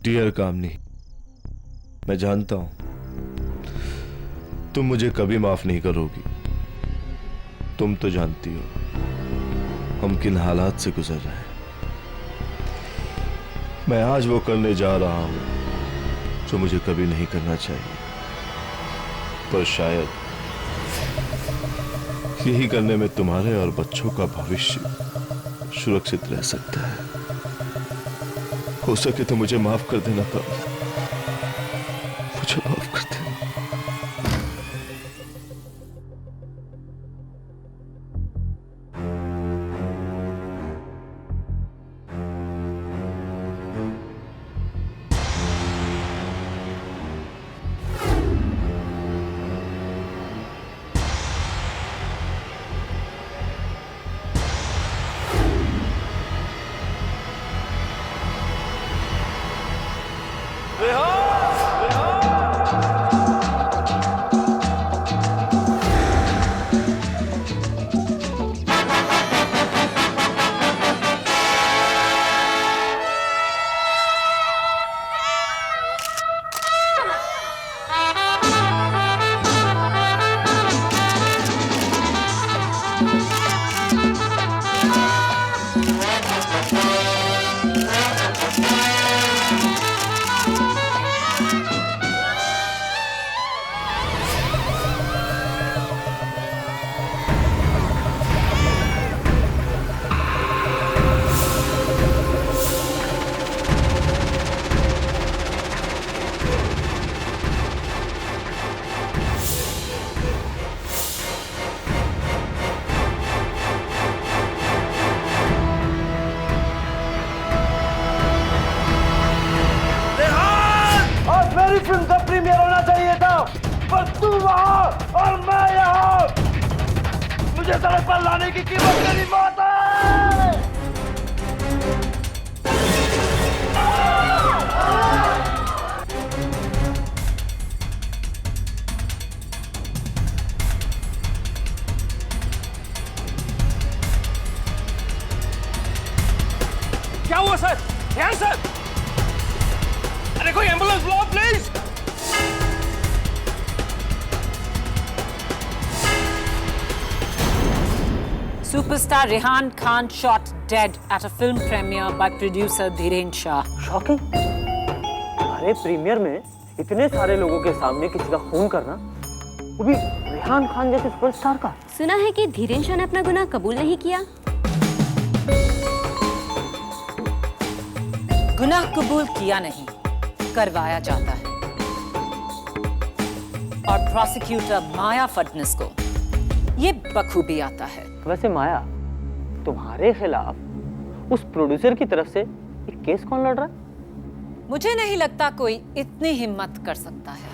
Dear कामनी, मैं जानता हूं तुम मुझे कभी माफ नहीं करोगी। तुम तो जानती हो हम किन हालात से गुजर रहे हैं। मैं आज वो करने जा रहा हूं जो मुझे कभी नहीं करना चाहिए, पर शायद यही करने में तुम्हारे और बच्चों का भविष्य सुरक्षित रह सकता है। हो सके तो मुझे माफ कर देना कामनी, मुझे माफ कर देना। फिल्म का प्रीमियर होना चाहिए था, पर तू वहां और मैं यहाँ। मुझे सड़क पर लाने की कीमत मेरी मौत है। क्या हुआ सर? ध्यान सर, अरे कोई एम्बुलेंस बुलाओ please. Superstar Rehan Khan shot dead at a film premiere by producer Dhiren Shah. Shocking. अरे प्रीमियर में इतने सारे लोगों के सामने किसी का खून करना, वो भी रेहान खान जैसे सुपरस्टार का। सुना है कि धीरेन शाह ने अपना गुनाह कबूल नहीं किया। गुनाह कबूल किया नहीं, करवाया जाता है। और प्रोसिक्यूटर माया फडणवीस को ये बखूबी आता है। वैसे माया, तुम्हारे खिलाफ उस प्रोड्यूसर की तरफ से एक केस कौन लड़ रहा है? मुझे नहीं लगता कोई इतनी हिम्मत कर सकता है।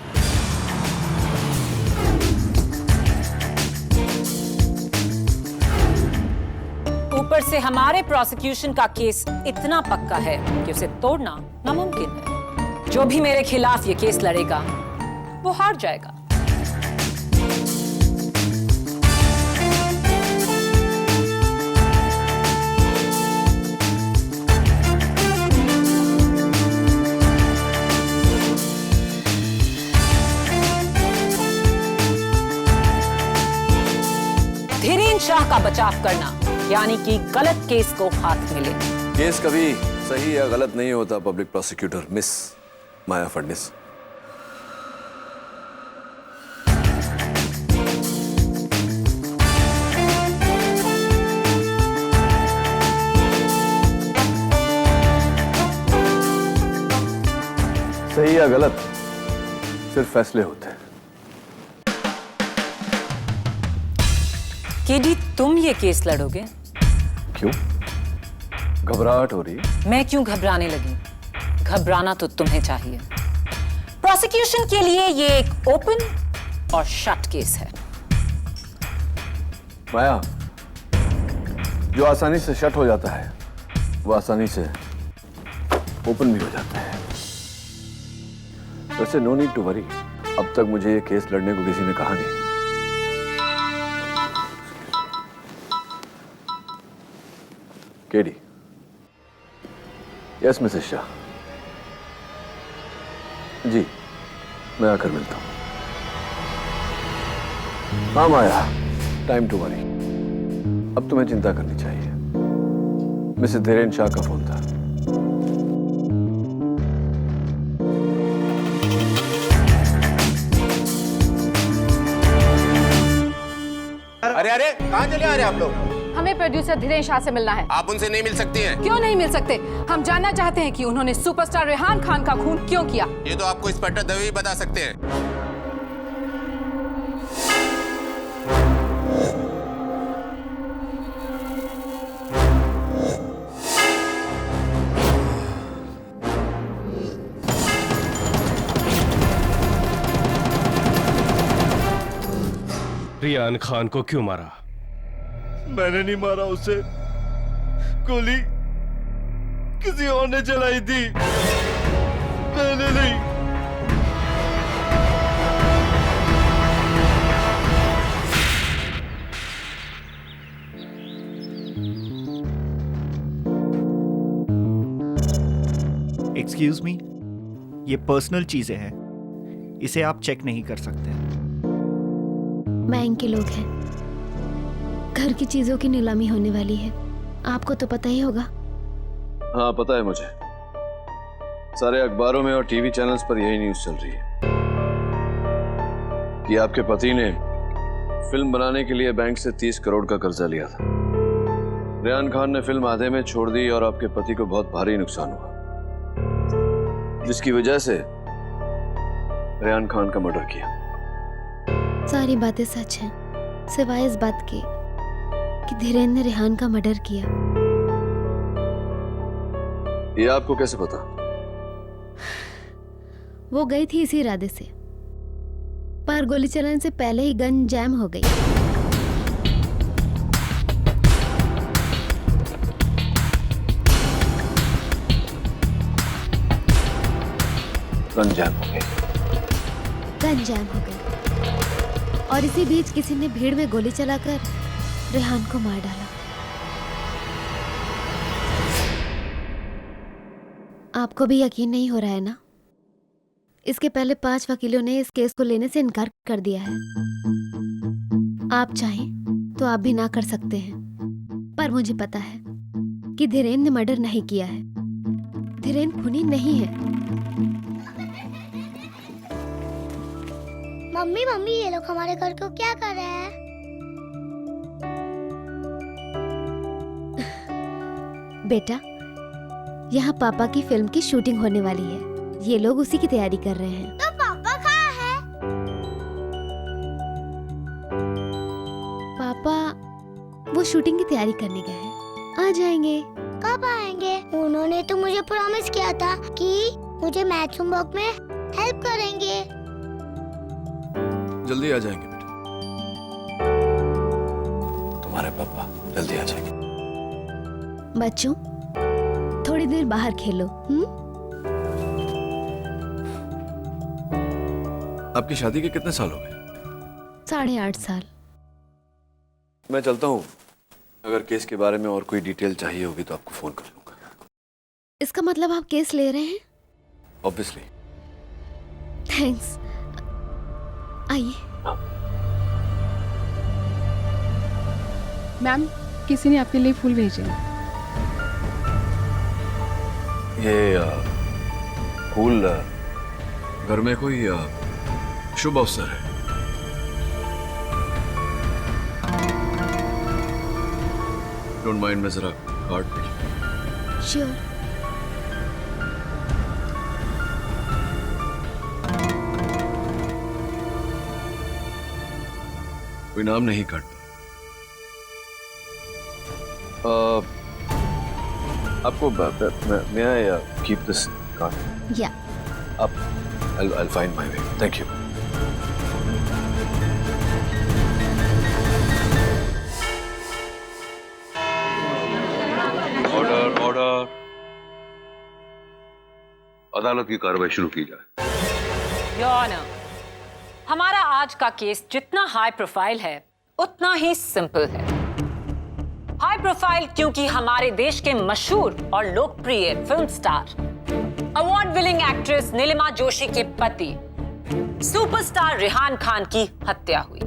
ऊपर से हमारे प्रोसिक्यूशन का केस इतना पक्का है कि उसे तोड़ना नामुमकिन है। जो भी मेरे खिलाफ ये केस लड़ेगा वो हार जाएगा। धीरेन शाह का बचाव करना यानी कि गलत केस को हाथ मिले। केस कभी सही या गलत नहीं होता पब्लिक प्रोसिक्यूटर मिस माया फडणवीस। सही या गलत सिर्फ फैसले होते हैं। केडी, तुम ये केस लड़ोगे? क्यों? घबराहट हो रही है? मैं क्यों घबराने लगी? घबराना तो तुम्हें चाहिए। प्रोसिक्यूशन के लिए ये एक ओपन और शट केस है। माया, जो आसानी से शट हो जाता है वो आसानी से ओपन भी हो जाता है। वैसे नो नीड टू वरी, अब तक मुझे ये केस लड़ने को किसी ने कहा नहीं। केडी। Yes Mrs Shah. जी, मैं आकर मिलता हूँ। हाँ माया, टाइम टू वरी। अब तुम्हें चिंता करनी चाहिए। मिसेस धीरेन शाह का फोन था। अरे अरे, कहाँ चले आ रहे हैं आप लोग? हमें प्रोड्यूसर धीरेन शाह से मिलना है। आप उनसे नहीं मिल सकती हैं। क्यों नहीं मिल सकते? हम जानना चाहते हैं कि उन्होंने सुपरस्टार रेहान खान का खून क्यों किया। ये तो आपको इंस्पेक्टर दवे ही बता सकते हैं। रेहान खान को क्यों मारा? मैंने नहीं मारा उसे, गोली किसी और ने चलाई थी, मैंने नहीं। एक्सक्यूज मी, ये पर्सनल चीजें हैं, इसे आप चेक नहीं कर सकते। बैंक के लोग हैं, घर की चीजों की नीलामी होने वाली है, आपको तो पता ही होगा। हाँ पता है मुझे, सारे अखबारों में और टीवी चैनल्स पर यही न्यूज़ चल रही है कि आपके पति ने फिल्म बनाने के लिए बैंक से 30 करोड़ का कर्जा लिया था। रेहान खान ने फिल्म आधे में छोड़ दी और आपके पति को बहुत भारी नुकसान हुआ, जिसकी वजह से रेहान खान का मर्डर किया। सारी बातें सच हैं, सिवाय इस बात के कि धीरेन ने रेहान का मर्डर किया। ये आपको कैसे पता? वो गई थी इसी इरादे से, पर गोली चलाने से पहले ही गन जैम हो गई। गन जैम हो गई। गन जैम हो गई और इसी बीच किसी ने भीड़ में गोली चलाकर रेहान को मार डाला। आपको भी यकीन नहीं हो रहा है ना? इसके पहले 5 वकीलों ने इस केस को लेने से इनकार कर दिया है। आप चाहें तो आप भी ना कर सकते हैं, पर मुझे पता है कि धीरेन ने मर्डर नहीं किया है। धीरेन खूनी नहीं है। मम्मी मम्मी, ये लोग हमारे घर को क्या कर रहे हैं? बेटा, यहाँ पापा की फिल्म की शूटिंग होने वाली है, ये लोग उसी की तैयारी कर रहे हैं। तो पापा कहाँ हैं? पापा वो शूटिंग की तैयारी करने गए हैं, आ जाएंगे। कब आएंगे? उन्होंने तो मुझे प्रॉमिस किया था कि मुझे मैच होमवर्क में हेल्प करेंगे। जल्दी आ जाएंगे बेटा, तुम्हारे पापा जल्दी आ जाएंगे। बच्चों, थोड़ी देर बाहर खेलो। आपकी शादी के कितने साल हो गए? 8.5 साल। मैं चलता हूँ, अगर केस के बारे में और कोई डिटेल चाहिए होगी तो आपको फोन कर लूंगा। इसका मतलब आप केस ले रहे हैं? ऑब्वियसली। थैंक्स। आइए। मैम, किसी ने आपके लिए फूल भेजे हैं। ये फूल घर में कोई शुभ अवसर है। डोंट माइंड, मैं जरा कार्ड पे। श्योर। कोई नाम नहीं काटता। आपको may I keep this card? Yeah. I'll find my way. Thank you. Order. अदालत की कार्रवाई शुरू की जाए। योर ऑनर, हमारा आज का केस जितना हाई प्रोफाइल है उतना ही सिंपल है। हाई प्रोफाइल क्योंकि हमारे देश के मशहूर और लोकप्रिय film star, award winning actress Neelima Joshi के पति सुपरस्टार रेहान खान की हत्या हुई,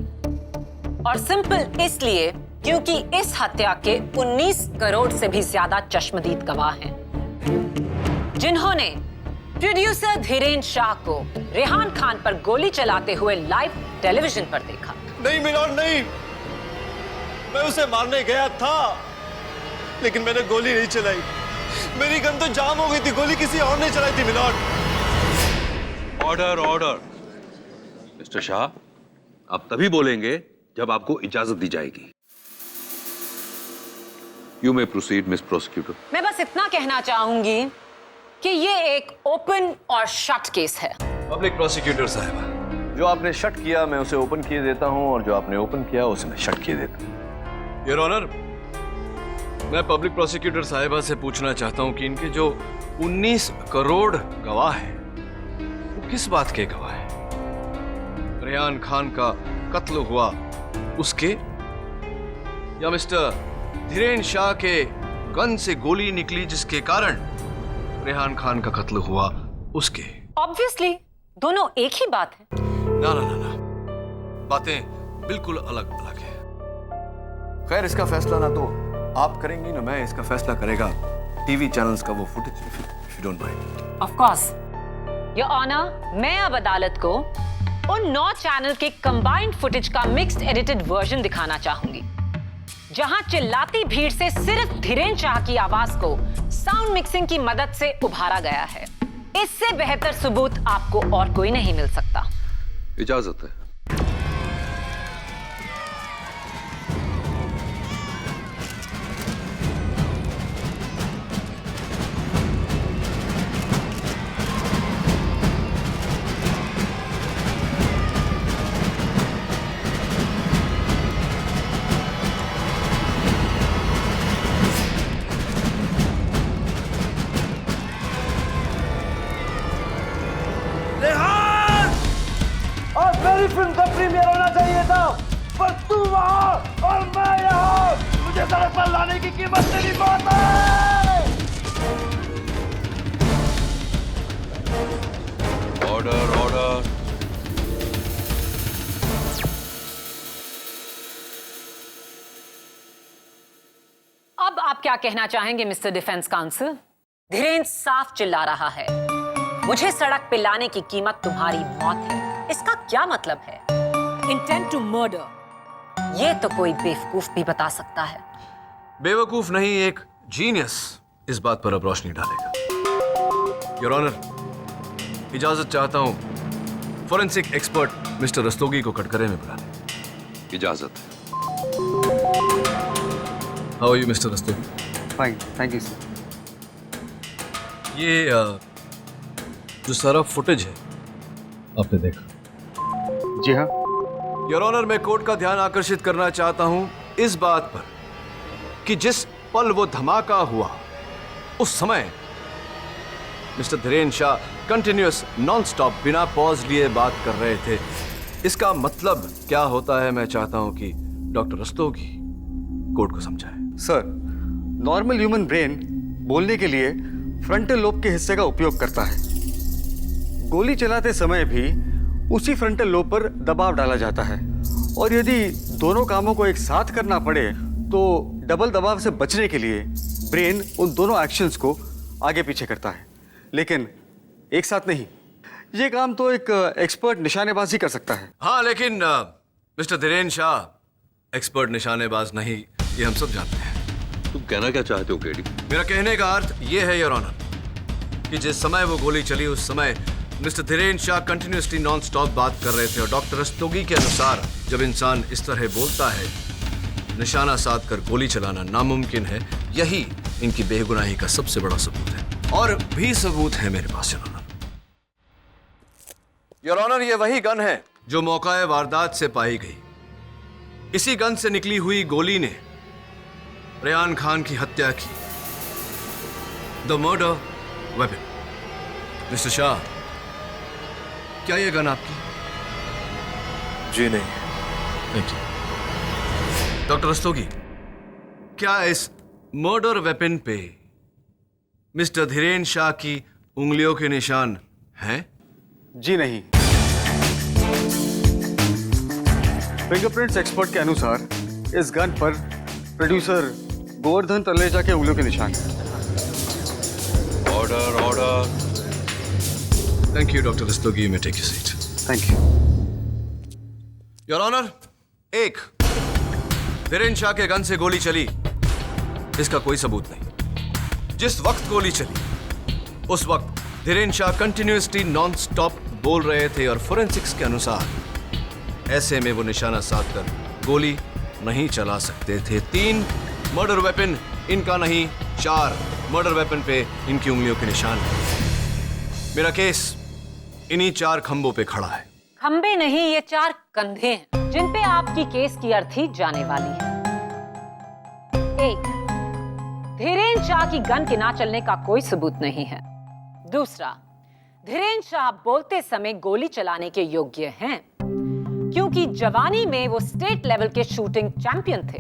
और सिंपल इसलिए क्योंकि इस हत्या के 19 करोड़ से भी ज्यादा चश्मदीद गवाह हैं, जिन्होंने प्रोड्यूसर धीरेन शाह को रेहान खान पर गोली चलाते हुए लाइव टेलीविजन पर देखा। नहीं मिलोड, नहीं, मैं उसे मारने गया था, लेकिन मैंने गोली नहीं चलाई। मेरी गन तो जाम हो गई थी, गोली किसी और ने चलाई थी milord. Order order. Mister Shah, आप तभी बोलेंगे जब आपको इजाजत दी जाएगी। You may proceed miss prosecutor. मैं बस इतना कहना चाहूंगी कि ये एक ओपन और शट केस है। पब्लिक प्रोसिक्यूटर साहब, जो आपने शट किया मैं उसे ओपन किए देता हूं, और जो आपने ओपन किया उसे मैं शट किए देता हूं। योर ऑनर, मैं पब्लिक प्रोसिक्यूटर साहिबा से पूछना चाहता हूं कि इनके जो 19 करोड़ गवाह हैं, वो किस बात के गवाह हैं? रेहान खान का कत्ल हुआ उसके, या मिस्टर धीरेन शाह के गन से गोली निकली जिसके कारण रेहान खान का कत्ल हुआ उसके? ऑब्वियसली दोनों एक ही बात है। ना ना ना ना, बातें बिल्कुल अलग अलग है। खैर, इसका फैसला ना तो आप करेंगी ना मैं, इसका फैसला करेगा टीवी चैनल्स का वो footage, if you don't mind. Of course your honour, मैं अब अदालत को उन 9 चैनल के कंबाइंड फुटेज का मिक्स्ड एडिटेड वर्जन दिखाना चाहूंगी, जहां चिल्लाती भीड़ से सिर्फ धीरेन शाह की आवाज को साउंड मिक्सिंग की मदद से उभारा गया है। इससे बेहतर सबूत आपको और कोई नहीं मिल सकता। इजाजत है। और मेरी फिल्म का प्रीमियर होना चाहिए था, पर तू वहां और मैं यहाँ। मुझे सड़क पर लाने की कीमत तेरी मौत है। Order order. अब आप क्या कहना चाहेंगे मिस्टर डिफेंस काउंसिल? धीरेन साफ चिल्ला रहा है, मुझे सड़क पे लाने की कीमत तुम्हारी मौत है। इसका क्या मतलब है? इंटेंट टू मर्डर, ये तो कोई बेवकूफ भी बता सकता है। बेवकूफ नहीं, एक जीनियस इस बात पर अब रोशनी डालेगा। योर ऑनर, इजाजत चाहता हूं फोरेंसिक एक्सपर्ट मिस्टर रस्तोगी को कटघरे में बुलाने। इजाजत। How are you Mister Rastogi? Fine, thank you sir. ये जो सारा फुटेज है आपने देखा? जी हाँ। योर ऑनर, मैं कोर्ट का ध्यान आकर्षित करना चाहता हूं इस बात पर कि जिस पल वो धमाका हुआ उस समय mister Dhiren Shah continuous non stop बिना पॉज लिए बात कर रहे थे। इसका मतलब क्या होता है मैं चाहता हूं कि डॉक्टर रस्तोगी कोर्ट को समझाए। सर, नॉर्मल ह्यूमन ब्रेन बोलने के लिए फ्रंटल लोब के हिस्से का उपयोग करता है। गोली चलाते समय भी उसी फ्रंटल लोब पर दबाव डाला जाता है, और यदि दोनों कामों को एक साथ करना पड़े तो डबल दबाव से बचने के लिए ब्रेन उन दोनों एक्शंस को आगे पीछे करता है, लेकिन एक साथ नहीं। ये काम तो एक एक्सपर्ट निशानेबाज ही कर सकता है। हाँ, लेकिन मिस्टर धीरेन शाह एक्सपर्ट निशानेबाज नहीं, ये हम सब जानते हैं। तुम कहना क्या चाहते हो केडी? मेरा कहने का अर्थ ये है योर ऑनर कि जिस समय वो गोली चली उस समय mister Dhiren Shah continuously non stop बात कर रहे थे, और डॉक्टर रस्तोगी के अनुसार जब इंसान इस तरह बोलता है, निशाना साध कर गोली चलाना नामुमकिन है। यही इनकी बेगुनाही का सबसे बड़ा सबूत है, और भी सबूत है मेरे पास योर ऑनर। योर ऑनर, ये वही गन है जो मौका वारदात से पाई गई। इसी गन से निकली हुई गोली ने रेहान खान की हत्या की। The murder weapon. Mister Shah, क्या यह गन आपकी? जी नहीं। Thank you. डॉक्टर रस्तोगी, क्या इस मर्डर वेपन पे मिस्टर धीरेन शाह की उंगलियों के निशान हैं? जी नहीं। फिंगरप्रिंट्स एक्सपर्ट के अनुसार इस गन पर प्रोड्यूसर गोवर्धन तलेजा के उंगलियों के निशान हैं। Order order. Thank you doctor Rastogi, you may take your seat. Thank you. Your honour, एक धीरेन शाह के गन से गोली चली, इसका कोई सबूत नहीं। जिस वक्त गोली चली उस वक्त Dhiren Shah continuously non stop बोल रहे थे और फोरेंसिक्स के अनुसार ऐसे में वो निशाना साध कर गोली नहीं चला सकते थे। 3 मर्डर वेपन इनका नहीं, 4 मर्डर वेपन पे इनकी उंगलियों के निशान हैं। मेरा केस इन्हीं 4 खंभों पे खड़ा है। खंबे नहीं, ये 4 कंधे हैं जिन पे आपकी केस की अर्थी जाने वाली है। 1, धीरेन शाह की गन के ना चलने का कोई सबूत नहीं है। दूसरा, धीरेन शाह बोलते समय गोली चलाने के योग्य हैं क्योंकि जवानी में वो स्टेट लेवल के शूटिंग चैंपियन थे।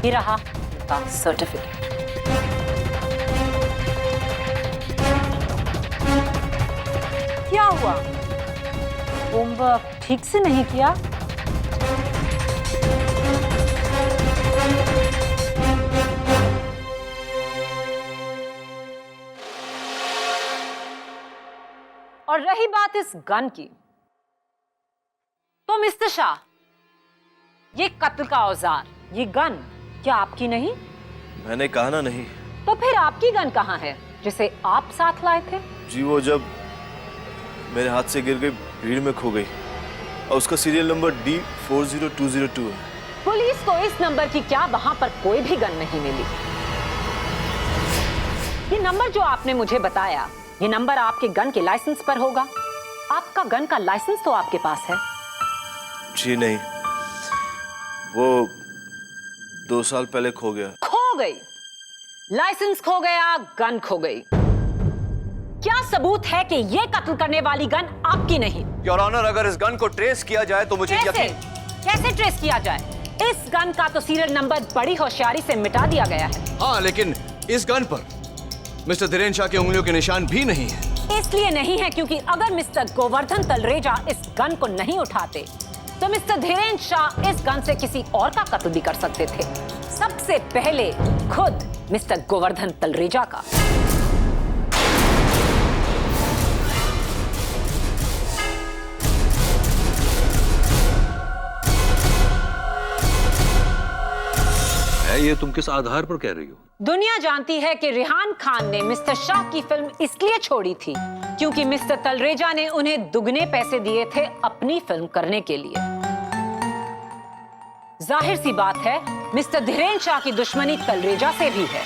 ये रहा उनका सर्टिफिकेट। क्या हुआ? होमवर्क ठीक से नहीं किया? और रही बात इस गन की, तो मिस्टर शाह, ये कत्ल का औजार, ये गन क्या आपकी नहीं? मैंने कहा ना नहीं। तो फिर आपकी गन कहाँ है जिसे आप साथ लाए थे? जी वो जब मेरे हाथ से गिर गई, भीड़ में खो गई और उसका सीरियल नंबर D40202 है। पुलिस को इस नंबर की क्या वहां पर कोई भी गन नहीं मिली। ये नंबर जो आपने मुझे बताया, ये नंबर आपके गन के लाइसेंस पर होगा। आपका गन का लाइसेंस तो आपके पास है। जी नहीं, वो 2 साल पहले खो गया। खो गई? लाइसेंस खो गया, गन खो गई। क्या सबूत है कि ये कत्ल करने वाली गन आपकी नहीं? योर ऑनर, अगर इस गन को ट्रेस किया जाए तो मुझे कैसे ट्रेस किया जाए? इस गन का तो सीरियल नंबर बड़ी होशियारी से मिटा दिया गया है। हाँ, लेकिन इस गन पर मिस्टर धीरेन शाह के उंगलियों के निशान भी नहीं है। इसलिए नहीं है क्योंकि अगर मिस्टर गोवर्धन तलरेजा इस गन को नहीं उठाते तो मिस्टर धीरेन शाह इस गन से किसी और का कत्ल भी कर सकते थे, सबसे पहले खुद मिस्टर गोवर्धन तलरेजा का। ये तुम किस आधार पर कह रही हो? दुनिया जानती है कि रिहान खान ने मिस्टर शाह की फिल्म इसलिए छोड़ी थी क्योंकि मिस्टर तलरेजा ने उन्हें दुगने पैसे दिए थे अपनी फिल्म करने के लिए। जाहिर सी बात है, मिस्टर धीरेन शाह की दुश्मनी तलरेजा से भी है।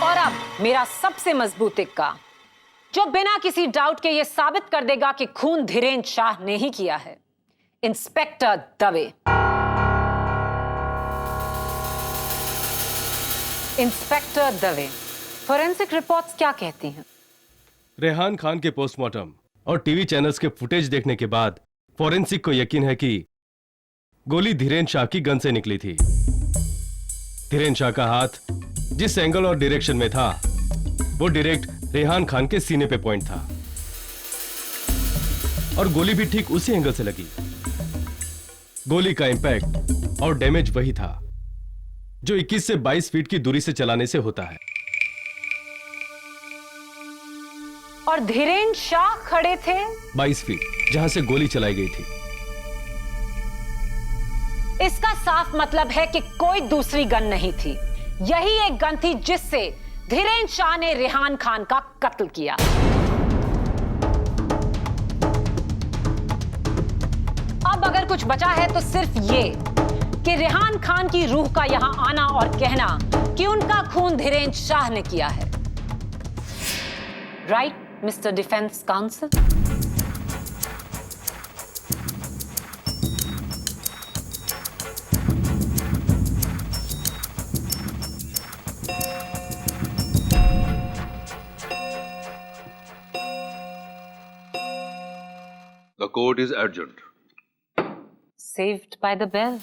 और अब मेरा सबसे मजबूत इक्का, जो बिना किसी डाउट के यह साबित कर देगा कि खून धीरेन शाह ने ही किया है। Inspector Dave. Inspector Dave, forensic reports क्या कहती हैं? रेहान खान के पोस्टमार्टम और टीवी चैनल्स के फुटेज देखने के बाद फोरेंसिक को यकीन है कि गोली धीरेन शाह की गन से निकली थी। धीरेन शाह का हाथ जिस एंगल और डायरेक्शन में था वो डायरेक्ट रेहान खान के सीने पे पॉइंट था और गोली भी ठीक उसी एंगल से लगी। गोली का इंपैक्ट और डैमेज वही था जो 21 से 22 फीट की दूरी से चलाने से होता है। और धीरेन शाह खड़े थे 22 फीट जहां से गोली चलाई गई थी। इसका साफ मतलब है कि कोई दूसरी गन नहीं थी, यही एक गन थी जिससे धीरेन शाह ने रेहान खान का कत्ल किया। अब अगर कुछ बचा है तो सिर्फ ये कि रेहान खान की रूह का यहां आना और कहना कि उनका खून धीरेन शाह ने किया है। Right mister defence council? The court is adjourned. Saved by the bell.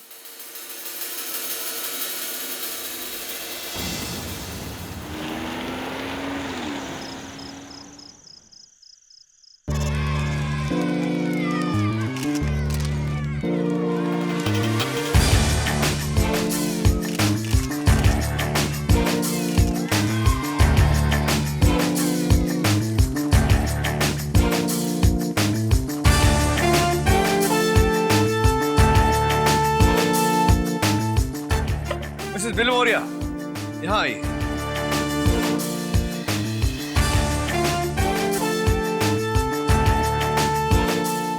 Mrs बिल मौर्य, यहाँ आइए।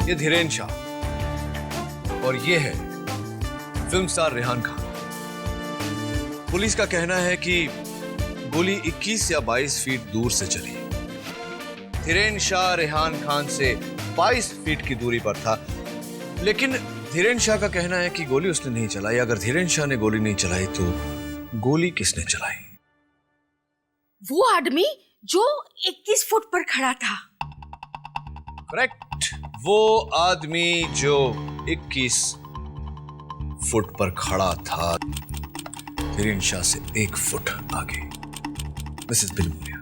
ये धीरेन शाह और ये है film star Rehan Khan. Police का कहना है कि गोली 21 या 22 फीट दूर से चली। धीरेन शाह रेहान खान से 22 फीट की दूरी पर था, लेकिन धीरेन शाह का कहना है कि गोली उसने नहीं चलाई। अगर धीरेन शाह ने गोली नहीं चलाई तो गोली किसने चलाई? वो आदमी जो 21 फुट पर खड़ा था। करेक्ट, वो आदमी जो 21 फुट पर खड़ा था, धीरेन शाह से 1 फुट आगे। मिसेस बिल Maurya,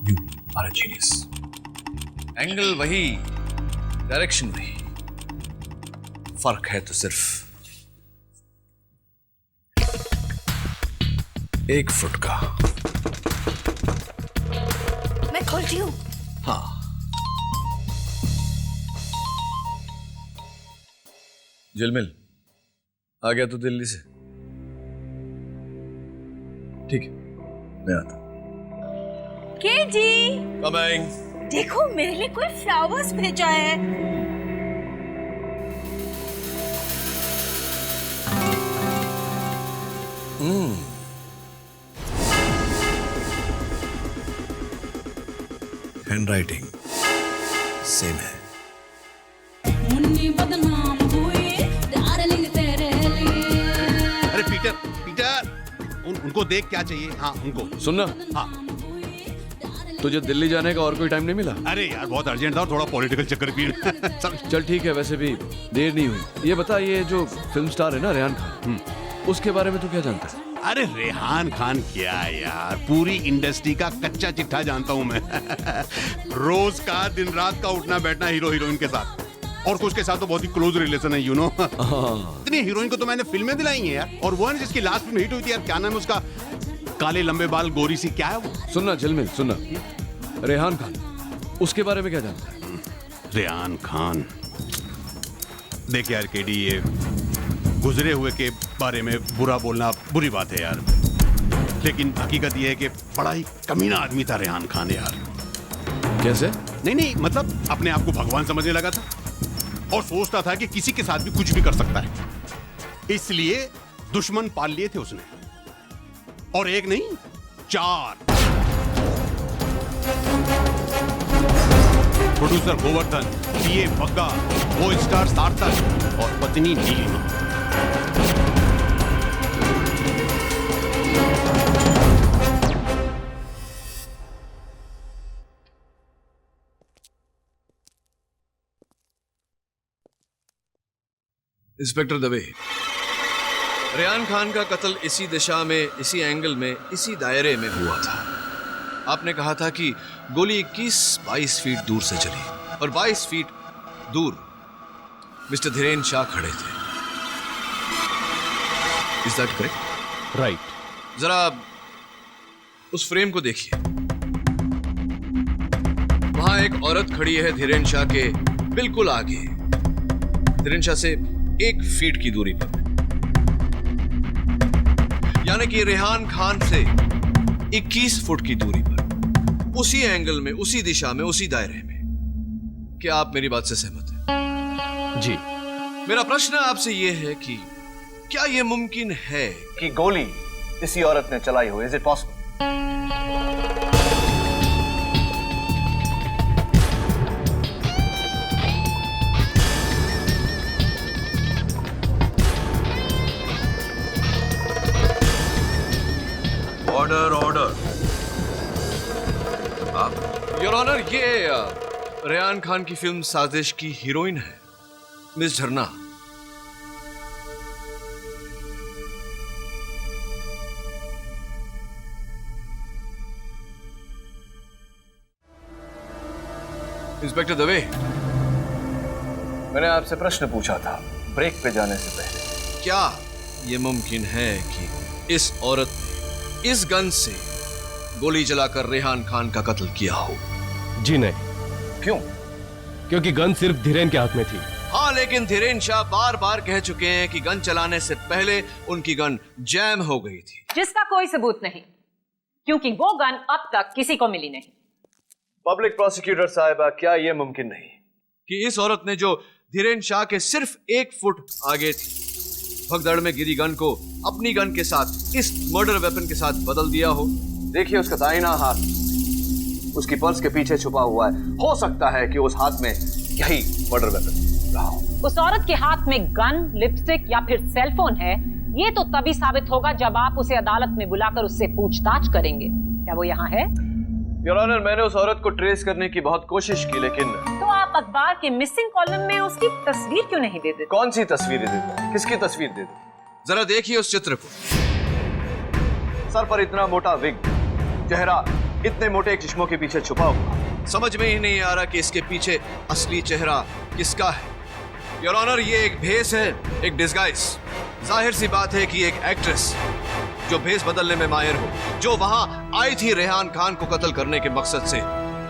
you are a genius. Angle वही, डायरेक्शन वही, फर्क है तो सिर्फ 1 फुट का। मैं खोलती हूँ। हाँ, जिलमिल आ गया तो दिल्ली से? ठीक है, मैं आता हूं। के जी, कमिंग। देखो मेरे लिए कोई फ्लावर्स भेजा है। हैंड राइटिंग सेम है। अरे पीटर, पीटर, उनको देख, क्या चाहिए? हाँ उनको सुनना। हाँ, तुझे दिल्ली जाने का और कोई टाइम नहीं मिला? अरे यार बहुत अर्जेंट था और थोड़ा पॉलिटिकल चक्कर भी। चल ठीक है, वैसे भी देर नहीं हुई। ये बता, ये जो फिल्म स्टार है ना रेहान खान, उसके बारे में तू क्या जानता है? अरे रेहान खान क्या यार, पूरी इंडस्ट्री का कच्चा चिट्ठा जानता हूं मैं। रोज का दिन रात का उठना बैठना हीरो हीरोइन के साथ, और कुछ के साथ तो बहुत ही क्लोज रिलेशन है, यू नो। इतनी हीरोइन को तो मैंने फिल्में दिलाई हैं यार। और वो है जिसकी लास्ट फिल्म हिट हुई थी यार, क्या नाम है उसका, काले लंबे बाल गोरी सी, क्या है वो? सुनना झिलमिल, सुनना, रेहान खान, उसके बारे में क्या जानता है? रेहान खान, देख यार केडी, ये गुजरे हुए के बारे में बुरा बोलना बुरी बात है यार, लेकिन हकीकत ये है कि बड़ा ही कमीना आदमी था रेहान खान यार। कैसे? नहीं, मतलब अपने आप को भगवान समझने लगा था और सोचता था कि किसी के साथ भी कुछ भी कर सकता है, इसलिए दुश्मन पाल लिए थे उसने, और एक नहीं 4। प्रोड्यूसर गोवर्धन, पीए बग्गा, वो स्टार सार्थक और पत्नी नीलिमा। इंस्पेक्टर दवे, रेहान खान का कत्ल इसी दिशा में, इसी एंगल में, इसी दायरे में हुआ था। आपने कहा था कि गोली 21-22 फीट दूर से चली और 22 फीट दूर मिस्टर धीरेन शाह खड़े थे। Is that correct? राइट। जरा उस फ्रेम को देखिए। वहां एक औरत खड़ी है धीरेन शाह के बिल्कुल आगे, धीरेन शाह से 1 फीट की दूरी पर, यानी कि रेहान खान से 21 फुट की दूरी पर, उसी एंगल में, उसी दिशा में, उसी दायरे में। क्या आप मेरी बात से सहमत हैं? जी। मेरा प्रश्न आपसे यह है कि क्या यह मुमकिन है कि गोली इसी औरत ने चलाई हो? Is it possible? Order, order. Your honour, ये रेहान खान की फिल्म साजिश की हीरोइन है मिस झरना। इंस्पेक्टर दवे, मैंने आपसे प्रश्न पूछा था ब्रेक पे जाने से पहले, क्या यह मुमकिन है कि इस औरत ने इस गन से गोली चलाकर रेहान खान का कत्ल किया हो? जी नहीं। क्यों? क्योंकि गन सिर्फ धीरेन के हाथ में थी। हाँ, हाँ, लेकिन धीरेन शाह बार बार कह चुके हैं कि गन चलाने से पहले उनकी गन जैम हो गई थी, जिसका कोई सबूत नहीं, क्योंकि वो गन अब तक किसी को मिली नहीं। पब्लिक प्रोसिक्यूटर साहिबा, क्या यह मुमकिन नहीं कि इस औरत ने जो धीरेन शाह के सिर्फ 1 फुट आगे थी, भगदड़ में गिरी गन को अपनी गन के साथ, इस मर्डर वेपन के साथ बदल दिया हो? देखिए उसका दाहिना हाथ उसकी पर्स के पीछे छुपा हुआ है। हो सकता है कि उस हाथ में यही मर्डर वेपन रहा हो। उस औरत के हाथ में गन, लिपस्टिक या फिर सेलफोन है, ये तो तभी साबित होगा जब आप उसे अदालत में बुलाकर उससे पूछताछ करेंगे। क्या वो यहाँ है? योर ऑनर, मैंने उस औरत को ट्रेस करने की बहुत कोशिश की, लेकिन तो आप अखबार के मिसिंग कॉलम में उसकी तस्वीर क्यों नहीं दे देते? कौन सी तस्वीरें दे दूं? किसकी तस्वीर दे दूं? जरा देखिए उस चित्र को। सर पर इतना मोटा विग, चेहरा इतने मोटे चश्मों के पीछे छुपा हुआ, समझ में ही नहीं आ रहा कि इसके पीछे असली चेहरा किसका है। योर ऑनर, ये एक भेस है, एक डिस्गाइज। जाहिर सी बात है कि एक एक्ट्रेस जो भेस बदलने में माहिर हो, जो वहां आई थी रेहान खान को कत्ल करने के मकसद से,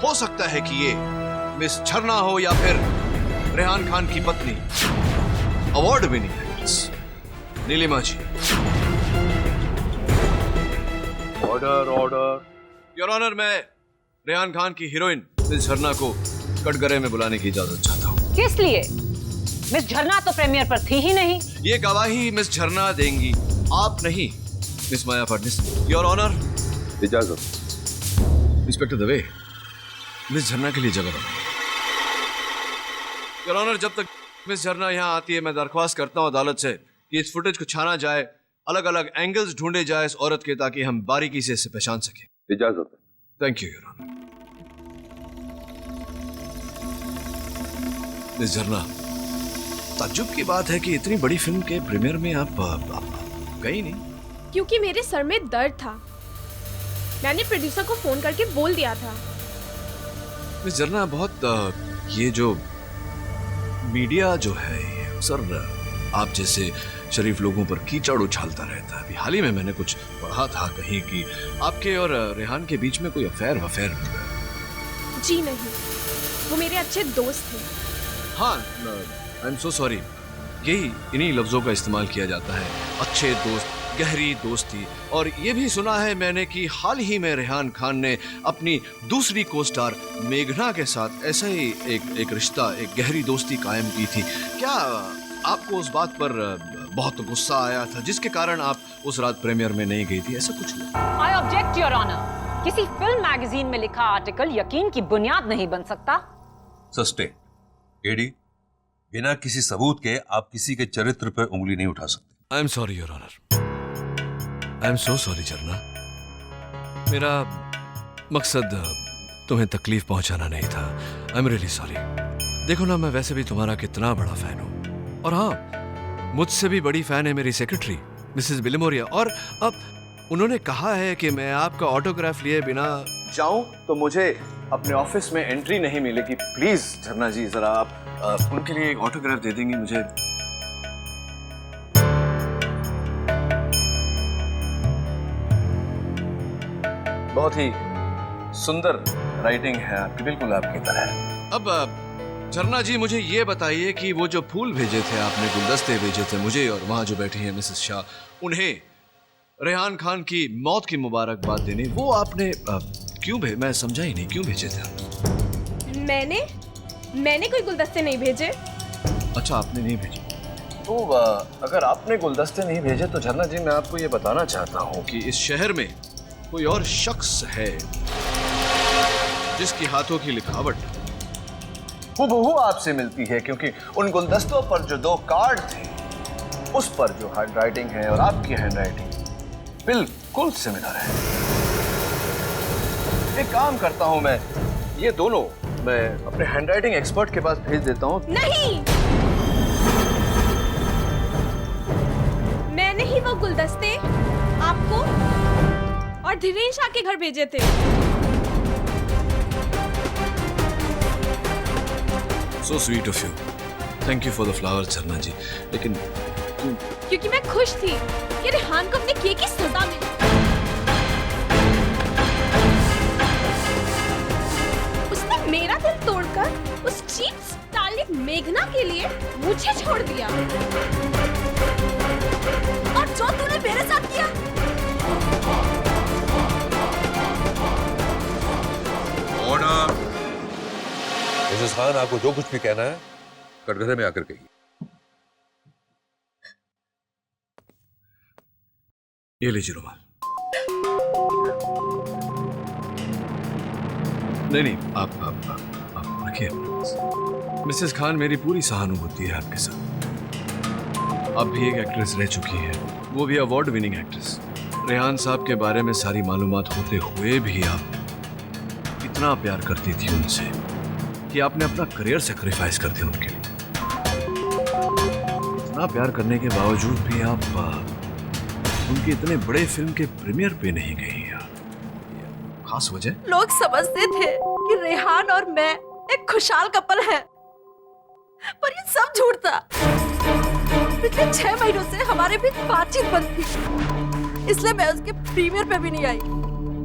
हो सकता है कि ये मिस झरना हो या फिर रेहान खान की पत्नी, award winning actress Neelima ji. Order, order. Your honour, मैं रेहान खान की हीरोइन मिस झरना को कटघरे में बुलाने की इजाजत चाहता हूँ। किस लिए? मिस झरना तो प्रीमियर पर थी ही नहीं। ये गवाही मिस झरना देंगी, आप नहीं, miss Maya Phadnis. Your honour, इजाजत। इंस्पेक्टर दवे, मिस झरना के लिए जगह बनाइए। योर ऑनर, जब तक मिस झरना यहाँ आती है, मैं दरख्वास्त करता हूँ अदालत से कि इस फुटेज को छाना जाए, अलग अलग एंगल्स ढूंढे जाए इस औरत के, ताकि हम बारीकी से इसे पहचान सकें। इजाजत है। Thank you your honour. Miss Jharna, ताज्जुब की बात है कि इतनी बड़ी फिल्म के प्रीमियर में आप गई नहीं। क्योंकि मेरे सर में दर्द था, मैंने प्रोड्यूसर को फोन करके बोल दिया था। मिस झरना, बहुत ये जो मीडिया जो है, ये सर आप जैसे शरीफ लोगों पर कीचड़ उछालता रहता है। अभी हाल ही में मैंने कुछ पढ़ा था कहीं कि आपके और रेहान के बीच में कोई अफेयर जी नहीं, वो मेरे अच्छे दोस्त थे। हाँ, आई एम सो सॉरी। यही इन्हीं लफ्जों का इस्तेमाल किया जाता है, अच्छे दोस्त, गहरी दोस्ती। और ये भी सुना है मैंने कि हाल ही में रेहान खान ने अपनी दूसरी को स्टार मेघना के साथ ऐसा ही एक रिश्ता, एक गहरी दोस्ती कायम की थी। क्या आपको उस बात पर बहुत गुस्सा आया था जिसके कारण आप उस रात प्रीमियर में नहीं गई थी? ऐसा कुछ हुआ? I object your honour. किसी फिल्म मैगजीन में लिखा आर्टिकल यकीन की बुनियाद नहीं बन सकता। सस्टे एडी, बिना किसी सबूत के आप किसी के चरित्र पर उंगली नहीं उठा सकते। I am sorry your honour, I am so sorry Jharna. मेरा मकसद तुम्हें तकलीफ पहुंचाना नहीं था। I am really sorry. देखो ना, मैं वैसे भी तुम्हारा कितना बड़ा फैन हूं, और हाँ, मुझसे भी बड़ी फैन है मेरी सेक्रेटरी मिसेस बिलिमोरिया, और अब उन्होंने कहा है कि मैं आपका ऑटोग्राफ लिए बिना जाऊं तो मुझे अपने ऑफिस में एंट्री नहीं मिलेगी। प्लीज झरना जी, जरा आप उनके लिए एक ऑटोग्राफ दे देंगी मुझे? बहुत ही सुंदर राइटिंग है आपकी, बिल्कुल आपकी तरह। अब झरना जी, मुझे ये बताइए कि वो जो फूल भेजे थे आपने, गुलदस्ते भेजे थे मुझे और वहां जो बैठी हैं मिसेस शाह, उन्हें रेहान खान की मौत की मुबारकबाद देने, वो आपने क्यों मैं समझा ही नहीं, क्यों भेजे थे आप? मैंने कोई गुलदस्ते नहीं भेजे। अच्छा, आपने नहीं भेजे। तो अगर आपने गुलदस्ते नहीं भेजे तो झरना जी, मैं आपको ये बताना चाहता हूँ कि इस शहर में कोई और शख्स है जिसकी हाथों की लिखावट हूबहू आपसे मिलती है, क्योंकि उन गुलदस्तों पर जो 2 कार्ड थे, उस पर जो हैंडराइटिंग है और आपकी हैंडराइटिंग बिल्कुल सिमिलर है। एक काम करता हूं, मैं ये दोनों मैं अपने हैंडराइटिंग एक्सपर्ट के पास भेज देता हूं। नहीं, मैंने ही वो गुलदस्ते आपको और धीरेन शाह के घर भेजे थे। So sweet of you. Thank you for the flowers, झरना जी। लेकिन क्योंकि मैं खुश थी कि रेहान को अपने किए की सजा मिली। उसने मेरा दिल तोड़कर उस चीप स्टारलेट मेघना के लिए मुझे छोड़ दिया, और जो तूने मेरे साथ किया। ऑर्डर। मिसेस खान, आपको जो कुछ भी कहना है कटघरे में आकर कहिए। ये लीजिए रुमाल। नहीं, आप रखिए। मिसेस खान, मेरी पूरी सहानुभूति है आपके साथ। आप भी एक एक्ट्रेस रह चुकी है, वो भी अवार्ड विनिंग एक्ट्रेस। रेहान साहब के बारे में सारी मालूमात होते हुए भी आप इतना प्यार करती थी उनसे कि आपने अपना करियर सेक्रीफाइस कर दिया उनके लिए। इतना प्यार करने के बावजूद भी आप उनके इतने बड़े फिल्म के प्रीमियर पे नहीं गई यार। खास वजह? लोग समझते थे कि रेहान और मैं एक खुशहाल कपल है, पर ये सब झूठ था। पिछले 6 महीनों से हमारे बीच बातचीत बंद थी, इसलिए मैं उसके प्रीमियर पे भी नहीं आई।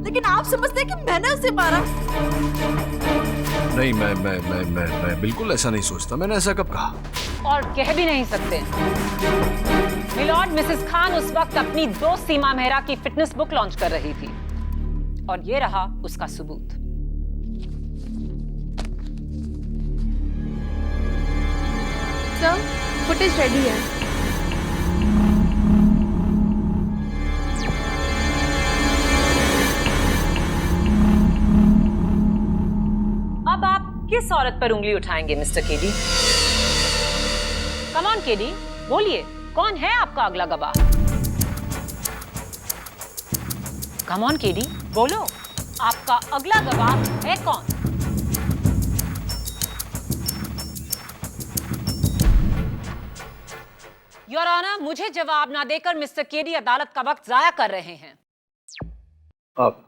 लेकिन आप समझते हैं कि मैंने उसे मारा? नहीं, मैं बिल्कुल ऐसा नहीं सोचता। मैंने ऐसा कब कहा? और कह भी नहीं सकते। मिलॉर्ड, मिसेस खान उस वक्त अपनी दोस्त सीमा मेहरा की फिटनेस बुक लॉन्च कर रही थी, और ये रहा उसका सबूत। सर, फुटेज रेडी है। अब आप किस औरत पर उंगली उठाएंगे mister KD? Come on KD, बोलिए, कौन है आपका अगला गवाह? कम ऑन केडी, बोलो, आपका अगला गवाह है कौन? योर ऑनर, मुझे जवाब ना देकर मिस्टर केडी अदालत का वक्त जाया कर रहे हैं। आप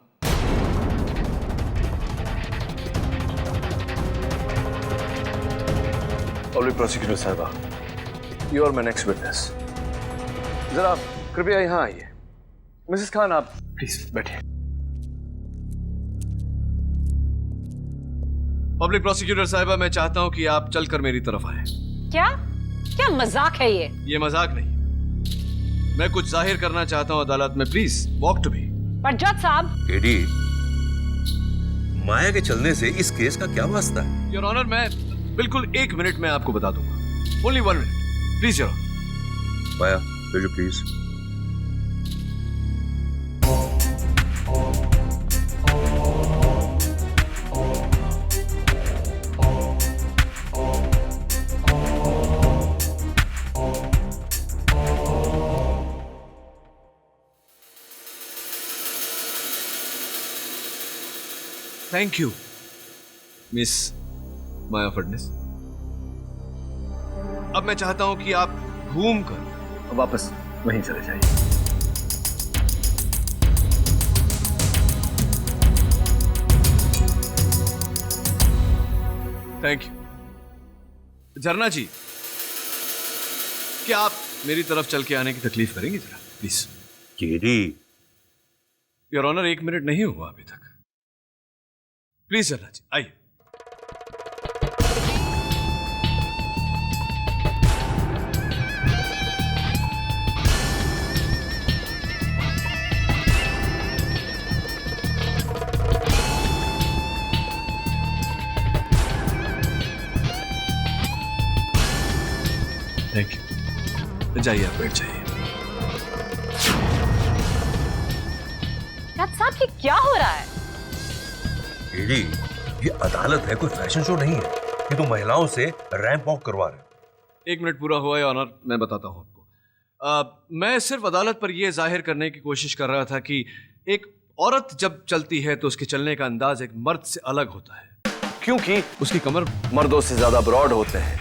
पब्लिक प्रोसिक्यूटर साहबा, you are my next witness. जरा कृपया यहाँ आइए। मिसेस खान, आप प्लीज बैठिए। पब्लिक प्रोसिक्यूटर साहबा, मैं चाहता हूं कि आप चलकर मेरी तरफ आए। क्या मजाक है ये? ये मजाक नहीं, मैं कुछ जाहिर करना चाहता हूं अदालत में। Please walk to me. पर जज साहब, केडी, माया के चलने से इस केस का क्या वास्ता है? योर ऑनर, मैं बिल्कुल 1 मिनट में आपको बता दूंगा। Only 1 minute please your honour. Maya, will you please? Thank you miss Maya Phadnis. अब मैं चाहता हूं कि आप घूमकर वापस वहीं चले जाइए। Thank you. झरना जी, क्या आप मेरी तरफ चल के आने की तकलीफ करेंगे जरा please? KD, your honour, 1 minute नहीं हुआ अभी तक। प्लीज झरना जी, आइए। Thank you. जाइए, आप बैठ जाइए। जज साहब, ये क्या हो रहा है? केडी, ये अदालत है, कोई फैशन शो नहीं है। ये तो महिलाओं से रैंप वॉक करवा रहे। 1 मिनट पूरा हुआ है ऑनर, मैं बताता हूं आपको। मैं सिर्फ अदालत पर यह जाहिर करने की कोशिश कर रहा था कि एक औरत जब चलती है तो उसके चलने का अंदाज एक मर्द से अलग होता है, क्योंकि उसकी कमर मर्दों से ज्यादा ब्रॉड होते हैं,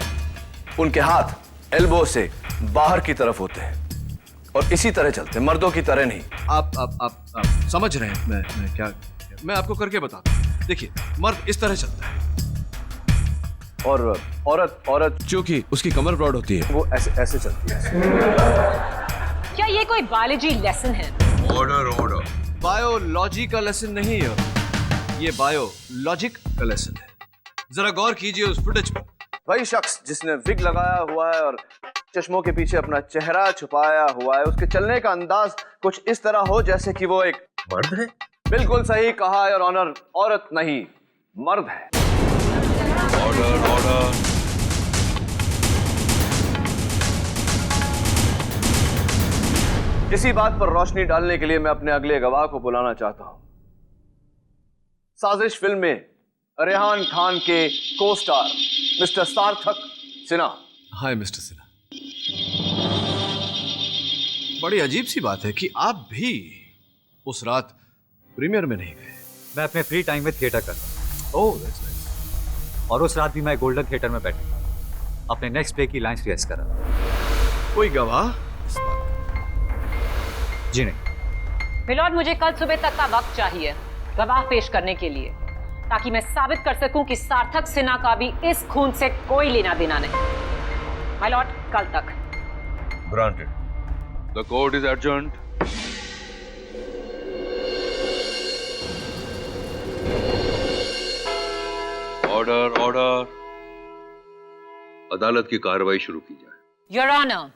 उनके हाथ एल्बो से बाहर की तरफ होते हैं और इसी तरह चलते हैं, मर्दों की तरह नहीं। आप समझ रहे हैं मैं क्या? मैं आपको करके बताता हूं। देखिए, मर्द इस तरह चलता है और औरत क्योंकि उसकी कमर ब्रॉड होती है, वो ऐसे चलती है। क्या ये कोई बायोलॉजी लेसन है? ऑर्डर। बायोलॉजी का लेसन नहीं है, ये बायोलॉजिक का लेसन है। जरा गौर कीजिए उस फुटेज पर। वही शख्स जिसने विग लगाया हुआ है और चश्मों के पीछे अपना चेहरा छुपाया हुआ है, उसके चलने का अंदाज कुछ इस तरह हो जैसे कि वो एक मर्द है। बिल्कुल सही कहा योर ऑनर, औरत नहीं मर्द है। Order order. इसी बात पर रोशनी डालने के लिए मैं अपने अगले गवाह को बुलाना चाहता हूं। साजिश फिल्म में रेहान खान के को स्टार मिस्टर सार्थक सिन्हा। हाय मिस्टर सिन्हा। बड़ी अजीब सी बात है कि आप भी उस रात प्रीमियर में नहीं गए। मैं अपने फ्री टाइम में थिएटर करता हूँ। Oh that's nice. और उस रात भी मैं गोल्डन थिएटर में बैठा अपने नेक्स्ट प्ले की लाइंस रिहर्स कर रहा था। कोई गवाह? जी नहीं। मिलॉर्ड, मुझे कल सुबह तक का वक्त चाहिए गवाह पेश करने के लिए, ताकि मैं साबित कर सकूं कि सार्थक सिन्हा का भी इस खून से कोई लेना देना नहीं। माय लॉर्ड, कल तक। Granted. The court is adjourned. Order order. अदालत की कार्रवाई शुरू की जाए। योर ऑनर,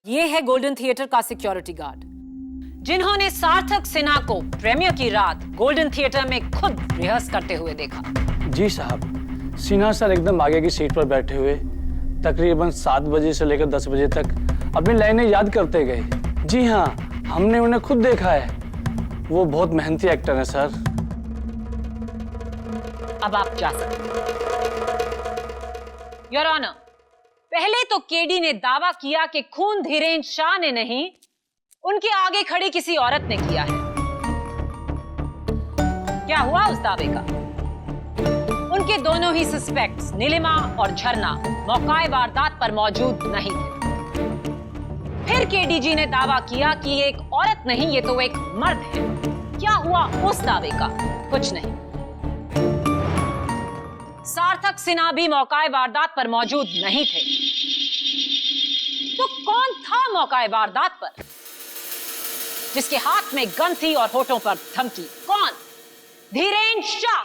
ये है गोल्डन थिएटर का सिक्योरिटी गार्ड जिन्होंने सार्थक सिन्हा को प्रीमियर की रात गोल्डन थिएटर में खुद रिहर्स करते हुए देखा। जी साहब, सिन्हा सर एकदम आगे की सीट पर बैठे हुए तकरीबन 7 बजे से लेकर 10 बजे तक अपनी लाइनें याद करते गए। जी हाँ, हमने उन्हें खुद देखा है। वो बहुत मेहनती एक्टर है सर। अब आप जा सकते हैं। योर ऑनर, पहले तो केडी ने दावा किया कि खून धीरेन्द्र शाह ने नहीं, उनके आगे खड़ी किसी औरत ने किया है। क्या हुआ उस दावे का? उनके दोनों ही सस्पेक्ट्स नीलिमा और झरना मौकाए वारदात पर मौजूद नहीं थे। फिर केडीजी ने दावा किया कि ये एक औरत नहीं, ये तो एक मर्द है। क्या हुआ उस दावे का? कुछ नहीं। सार्थक सिन्हा भी मौकाए वारदात पर मौजूद नहीं थे। तो कौन था मौकाए वारदात पर, जिसके हाथ में गन थी और होठों पर धमकी? कौन? धीरेन्द्र शाह।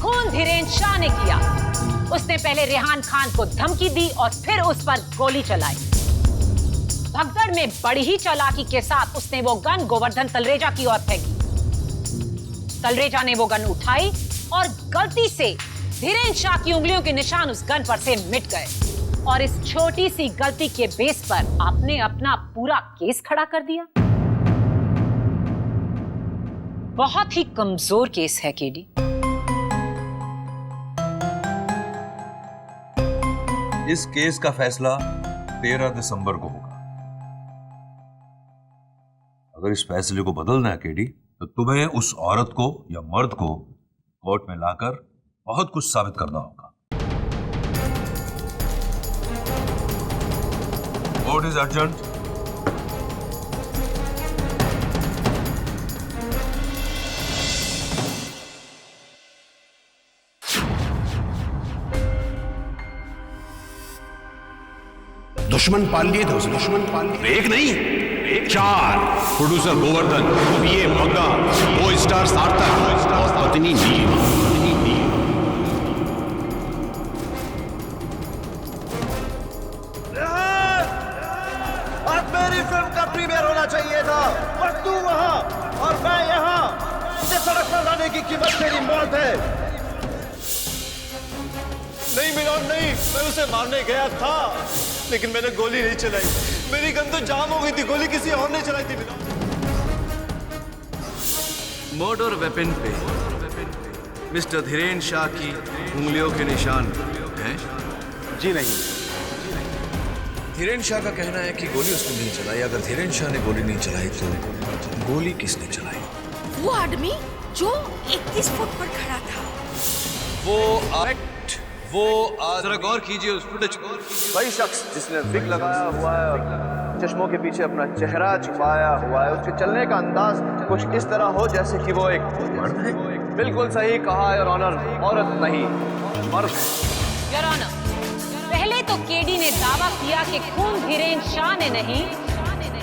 खून धीरेन्द्र शाह ने किया। उसने पहले रेहान खान को धमकी दी और फिर उस पर गोली चलाई। भगदड़ में बड़ी ही चालाकी के साथ उसने वो गन गोवर्धन तलरेजा की ओर फेंकी। तलरेजा ने वो गन उठाई और गलती से धीरेन्द्र शाह की उंगलियों के निशान उस गन पर से मिट गए। और इस छोटी सी गलती के बेस पर आपने अपना पूरा केस खड़ा कर दिया। बहुत ही कमजोर केस है केडी। इस केस का फैसला 13 दिसंबर को होगा। अगर इस फैसले को बदलना है केडी, तो तुम्हें उस औरत को या मर्द को कोर्ट में लाकर बहुत कुछ साबित करना होगा। Court is urgent. दुश्मन पाल लिए थे उसने। दुश्मन पाल लिए एक नहीं, 4। प्रोड्यूसर गोवर्धन, पीए मग्गा, को स्टार सार्थक और पत्नी नीलिमा। आज मेरी फिल्म का प्रीमियर होना चाहिए था, पर तू वहां और मैं यहां। मुझे सड़क पर लाने की कीमत तेरी मौत है। नहीं मिलोन, नहीं, मैं उसे मारने गया था, लेकिन मैंने गोली नहीं चलाई। मेरी गन तो जाम हो गई थी, गोली किसी और ने चलाई थी। मर्डर वेपन पे मिस्टर धीरेन्द्र शाह की उंगलियों के निशान हैं? जी नहीं। धीरेन्द्र शाह का कहना है कि गोली उसने नहीं चलाई। अगर धीरेन्द्र शाह ने गोली नहीं चलाई तो गोली किसने चलाई? वो आदमी जो 21 फुट पर खड़ा था। वो जरा गौर कीजिए उस फुटेज को। वही शख्स जिसने विग लगाया हुआ है और चश्मों के पीछे अपना चेहरा छुपाया हुआ है, उसके चलने का अंदाज कुछ इस तरह हो जैसे कि वो एक मर्द है। बिल्कुल सही कहा योर ऑनर, औरत नहीं मर्द। योर ऑनर, पहले तो केडी ने दावा किया कि खून धीरेन्द्र शाह ने नहीं,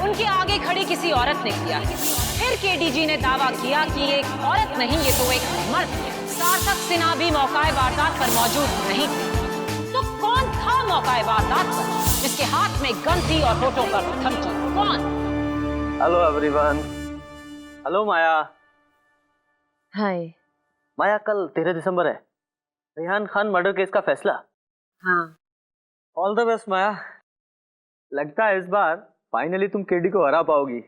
उनके आगे खड़ी किसी औरत ने किया। फिर केडीजी ने दावा किया कि ये एक औरत नहीं, ये तो एक मर्द है। सार्थक सिन्हा भी मौकाए वारदात पर मौजूद नहीं थे, तो कौन था मौकाए वारदात पर जिसके हाथ में गन थी और होठों पर थमकी? कौन? Hello everyone. हेलो माया। हाय। माया, कल 13 दिसंबर है, रेहान खान मर्डर केस का फैसला। हाँ। ऑल द बेस्ट माया। लगता है इस बार फाइनली तुम केडी को हरा पाओगी।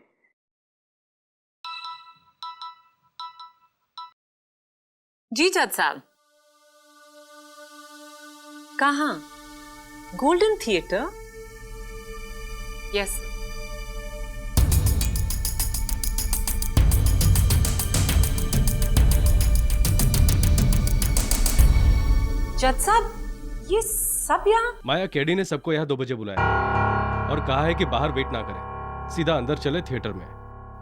जी जज साहब। कहाँ? Golden theatre? यस। जज साहब, ये सब यहाँ? माया, केडी ने सबको यहाँ 2 बजे बुलाया और कहा है कि बाहर वेट ना करें, सीधा अंदर चले थिएटर में।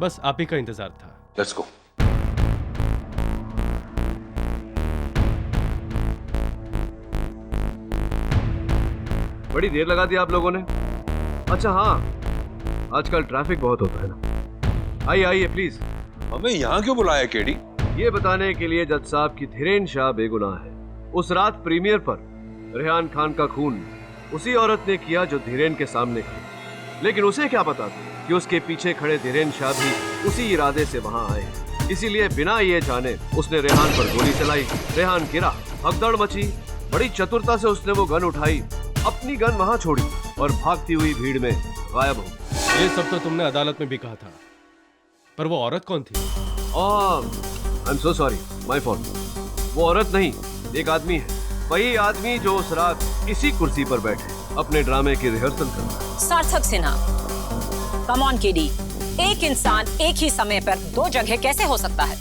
बस आप ही का इंतजार था। Let's go. बड़ी देर लगा दी आप लोगों ने। अच्छा हाँ, आजकल ट्रैफिक बहुत होता है ना। आइए आइए प्लीज। हमें यहाँ क्यों बुलाया केडी? ये बताने के लिए जज साहब की धीरेन शाह बेगुनाह है। उस रात प्रीमियर पर रेहान खान का खून उसी औरत ने किया जो धीरेन के सामने थी, लेकिन उसे क्या पता था कि उसके पीछे खड़े धीरेन शाह भी उसी इरादे से वहां आए। इसीलिए बिना ये जाने उसने रेहान पर गोली चलाई। रेहान गिरा, भगदड़ मची। बड़ी चतुरता से उसने वो गन उठाई, अपनी गन वहां छोड़ी और भागती हुई भीड़ में गायब हो गई। ये सब तो तुमने अदालत में भी कहा था, पर वो औरत कौन थी? आई am so sorry, my fault. वो औरत नहीं, एक आदमी है। वही आदमी जो उस रात इसी कुर्सी पर बैठे अपने ड्रामे की रिहर्सल कर रहा है। सार्थक सिन्हा, कम ऑन केडी, एक इंसान एक ही समय पर 2 जगह कैसे हो सकता है?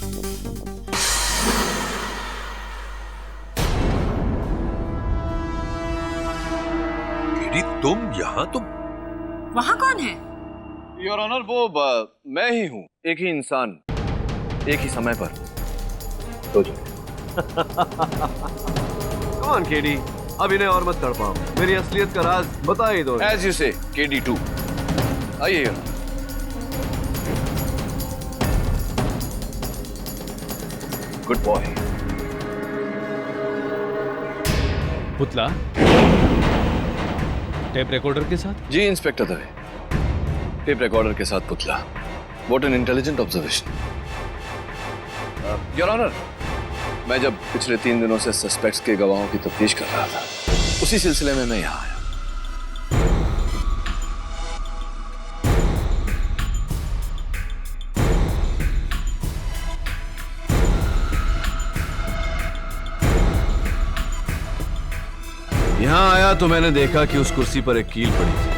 केडी, तुम यहाँ? तुम वहाँ कौन है? योर ऑनर, वो मैं ही हूँ। एक ही इंसान एक ही समय पर 2 जगह। कौन केडी, अब इन्हें और मत तड़पाओ। मेरी असलियत का राज बता ही दो। As you say, KD 2। आइए। Good boy. पुतला टेप रिकॉर्डर के साथ? जी इंस्पेक्टर दवे, टेप रिकॉर्डर के साथ पुतला। What an intelligent observation. Your honour, मैं जब पिछले 3 दिनों से सस्पेक्ट्स के गवाहों की तफ्तीश कर रहा था, उसी सिलसिले में मैं यहाँ आया। यहाँ आया तो मैंने देखा कि उस कुर्सी पर एक कील पड़ी थी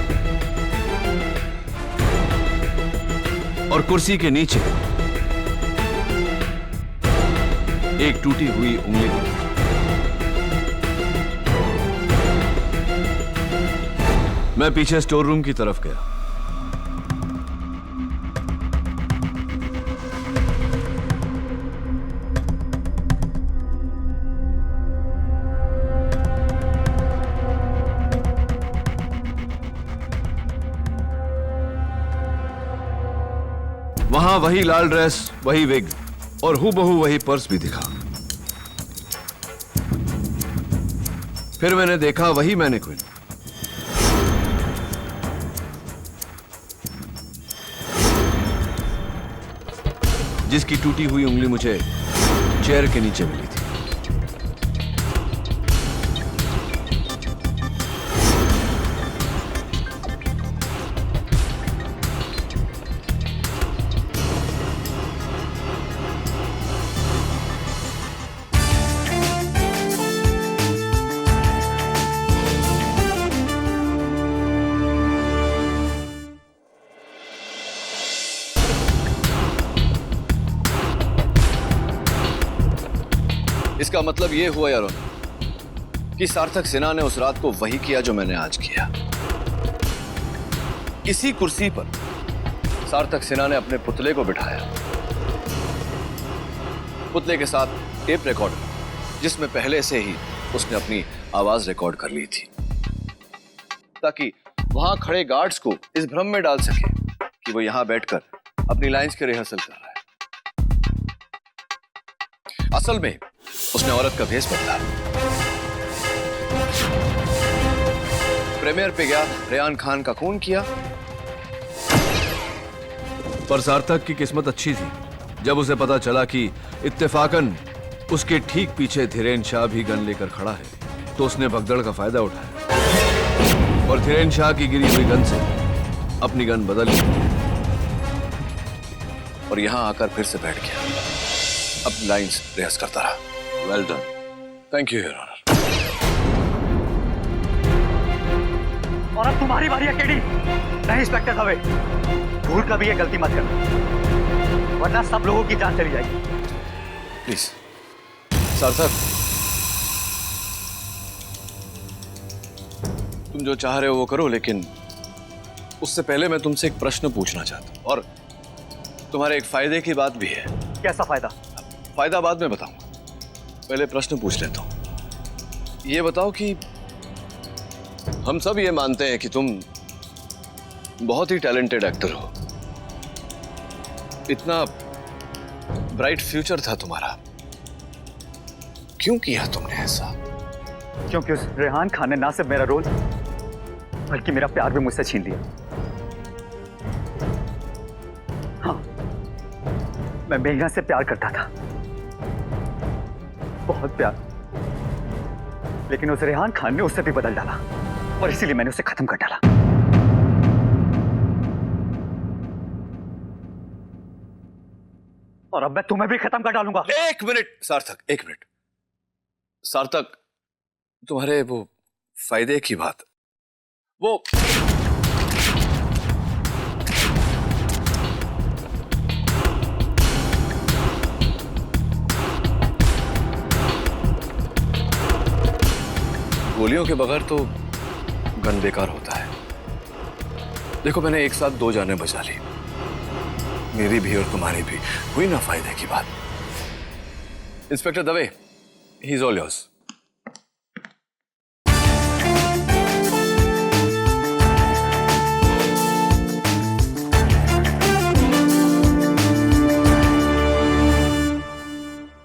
और कुर्सी के नीचे एक टूटी हुई उंगली थी। मैं पीछे स्टोर रूम की तरफ गया। वहां वही लाल ड्रेस, वही विग और हूबहू वही पर्स भी दिखा। फिर मैंने देखा वही मैनेक्विन। जिसकी टूटी हुई उंगली मुझे चेयर के नीचे मिली थी। इसका मतलब यह हुआ यारों कि सार्थक सिन्हा ने उस रात को वही किया जो मैंने आज किया। इसी कुर्सी पर सार्थक सिन्हा ने अपने पुतले को बिठाया, पुतले के साथ टेप रिकॉर्डर जिसमें पहले से ही उसने अपनी आवाज रिकॉर्ड कर ली थी, ताकि वहां खड़े गार्ड्स को इस भ्रम में डाल सके कि वो यहां बैठकर अपनी लाइंस की रिहर्सल कर रहा है। असल में उसने औरत का भेष बदला, प्रीमियर पे गया, रेहान खान का खून किया। पर सार्थक की किस्मत अच्छी थी। जब उसे पता चला कि इत्तेफाकन उसके ठीक पीछे धीरेन शाह भी गन लेकर खड़ा है, तो उसने भगदड़ का फायदा उठाया और धीरेन शाह की गिरी हुई गन से अपनी गन बदल ली और यहां आकर फिर से बैठ गया। अपनी लाइंस रिहर्स करता रहा। Well done, thank you your honour. और अब तुम्हारी बारी है केडी। नहीं इंस्पेक्टर दवे, भूल कभी ये गलती मत करना, वरना सब लोगों की जान चली जाएगी। प्लीज सार्थक, तुम जो चाह रहे हो वो करो, लेकिन उससे पहले मैं तुमसे एक प्रश्न पूछना चाहता हूं और तुम्हारे एक फायदे की बात भी है। कैसा फायदा? फायदा बाद में बताऊंगा, पहले प्रश्न पूछ लेता हूं। ये बताओ कि हम सब ये मानते हैं कि तुम बहुत ही टैलेंटेड एक्टर हो, इतना ब्राइट फ्यूचर था तुम्हारा, क्यों किया तुमने ऐसा? क्योंकि उस रेहान खान ने ना सिर्फ मेरा रोल बल्कि मेरा प्यार भी मुझसे छीन लिया। हाँ, मैं मेघना से प्यार करता था, बहुत प्यार, लेकिन उस रेहान खान ने उससे भी बदल डाला और इसीलिए मैंने उसे खत्म कर डाला। और अब मैं तुम्हें भी खत्म कर डालूंगा। एक मिनट सार्थक, एक मिनट सार्थक, तुम्हारे वो फायदे की बात, वो गोलियों के बगैर तो गन बेकार होता है। देखो, मैंने एक साथ दो जानें बचा ली, मेरी भी और तुम्हारी भी, हुई ना फायदे की बात। Inspector Dave, he is all yours.